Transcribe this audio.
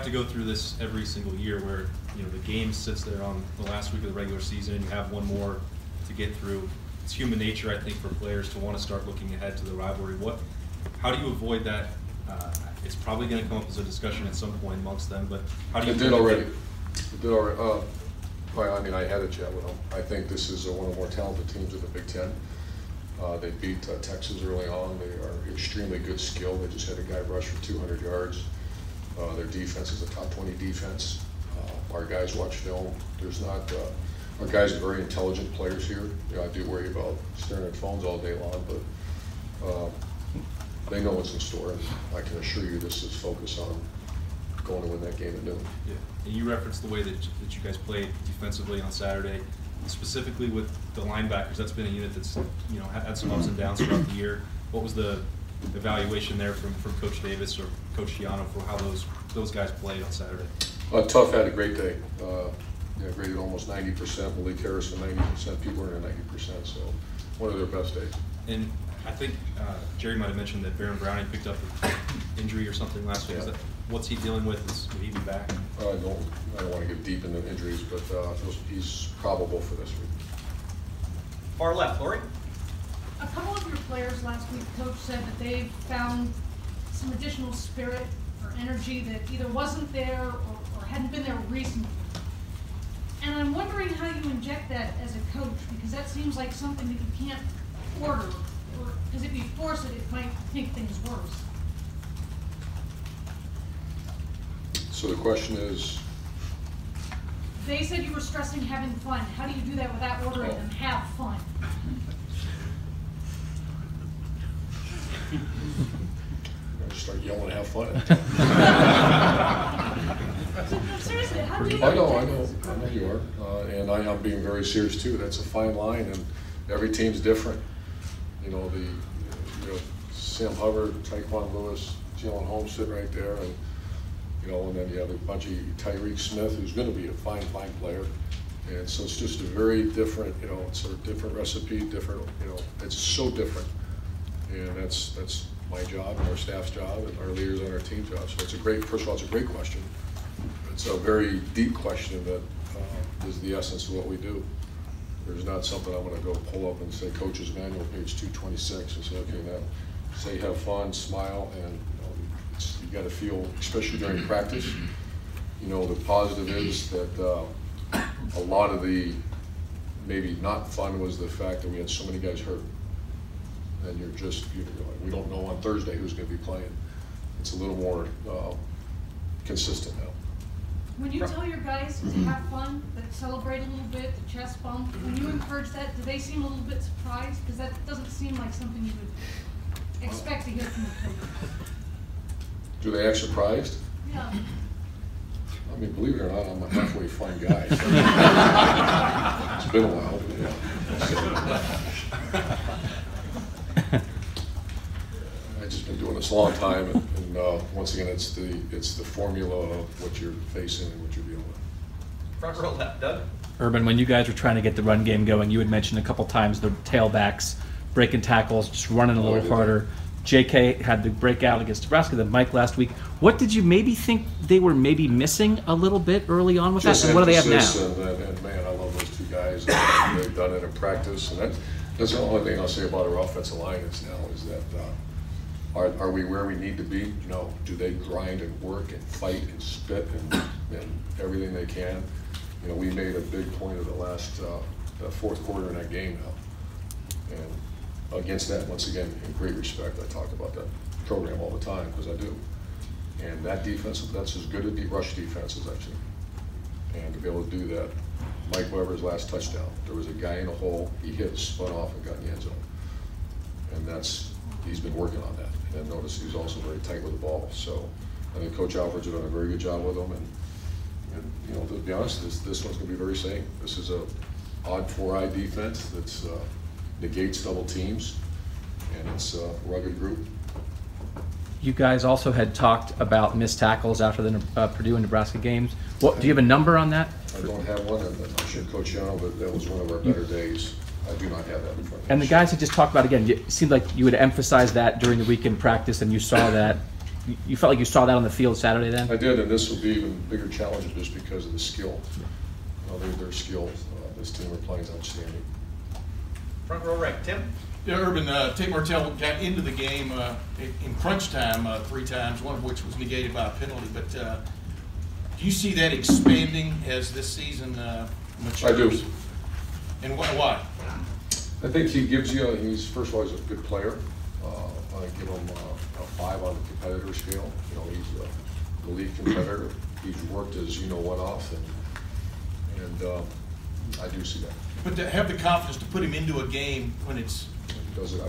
have to go through this every single year where, you know, the game sits there on the last week of the regular season and you have one more to get through. It's human nature, I think, for players to want to start looking ahead to the rivalry. How do you avoid that? It's probably going to come up as a discussion at some point amongst them, but how do you? It did already. I mean, I had a chat with them. I think this is one of the more talented teams in the Big Ten. They beat Texas early on. They are extremely good skill. They just had a guy rush for 200 yards. Their defense is a top 20 defense. Our guys watch film. Our guys are very intelligent players here. You know, I do worry about staring at phones all day long, but they know what's in store, and I can assure you this is focused on going to win that game at noon. Yeah, and you referenced the way that you guys played defensively on Saturday, specifically with the linebackers. That's been a unit that's, you know, had some ups and downs throughout the year. What was the evaluation there from Coach Davis or Coach Giano for how those guys played on Saturday? Tough had a great day. Graded almost 90%. Malik Harrison 90%. People are in 90%. So one of their best days. And I think Jerry might have mentioned that Baron Browning picked up an injury or something last week. Yeah. What's he dealing with? Will he be back? I don't want to get deep into injuries, but he's probable for this week. Far left, Lori. A couple of your players last week, Coach, said that they've found some additional spirit or energy that either wasn't there or hadn't been there recently. And I'm wondering how you inject that as a coach, because that seems like something that you can't order, because if you force it, it might make things worse. So the question is? They said you were stressing having fun. How do you do that without ordering them have fun? Start yelling, have fun. Seriously, how do you? I know you are, and I'm being very serious too. That's a fine line, and every team's different. You know, Sam Hubbard, Tyquan Lewis, Jalen Holmes sitting right there, and and then you have a bunch of Tyreek Smith, who's going to be a fine player, and so it's just a very different, it's a different recipe, different, it's so different, and that's my job and our staff's job and our leaders on our team's job. So it's first of all, it's a great question. It's a very deep question that is the essence of what we do. There's not something I'm going to go pull up and say, Coach's Manual, page 226, and say, okay, now say have fun, smile, and you got to feel, especially during practice. The positive is that a lot of the maybe not fun was the fact that we had so many guys hurt. And we don't know on Thursday who's going to be playing. It's a little more consistent now. When you tell your guys to have fun, that celebrate a little bit, the chest bump, when you encourage that, do they seem a little bit surprised? Because that doesn't seem like something you would expect to hear from the coach. Do they act surprised? Yeah. I mean, believe it or not, I'm a halfway fun guy. It's been a while. I've just been doing this a long time, and once again, it's the formula of what you're facing and what you're dealing with. Front row left, Doug. Urban, when you guys were trying to get the run game going, you had mentioned a couple times the tailbacks breaking tackles, just running a little harder. JK had the breakout against Nebraska, then Mike last week. What did you maybe think they were maybe missing a little bit early on with that? And what do they have now? And man, I love those two guys. They've done it in practice, and that's the only thing I'll say about our offensive line is that are we where we need to be? Do they grind and work and fight and spit and everything they can? We made a big point of the last fourth quarter in that game now, and against that, once again, in great respect, I talk about that program all the time because I do. And that defense, that's as good a rush defense as I've seen. And to be able to do that, Mike Weber's last touchdown, there was a guy in a hole, he hit, spun off, and got in the end zone. And he's been working on that. And notice he's also very tight with the ball. So I think Coach Alfred's done a very good job with him. And to be honest, this one's going to be very same. This is a odd four-eye defense that's negates double teams, and it's a rugged group. You guys also had talked about missed tackles after the Purdue and Nebraska games. Do you have a number on that? I don't have one, and I should Coach Yano, but that was one of our better days. I do not have that in front of me. And the guys had just talked about, again, it seemed like you would emphasize that during the weekend practice, and you saw that You felt like you saw that on the field Saturday then? I did, and this will be even bigger challenge just because of the skill. Their skill. This team are playing is outstanding. Front row right, Tim. Yeah, Urban, Tate Martell got into the game in crunch time 3 times, one of which was negated by a penalty. But do you see that expanding as this season matures? I do. And why? I think he gives you, first of all, he's a good player. I give him a 5 on the competitor scale. He's a elite competitor. He's worked his what off, and I do see that. But to have the confidence to put him into a game when it's... He does it.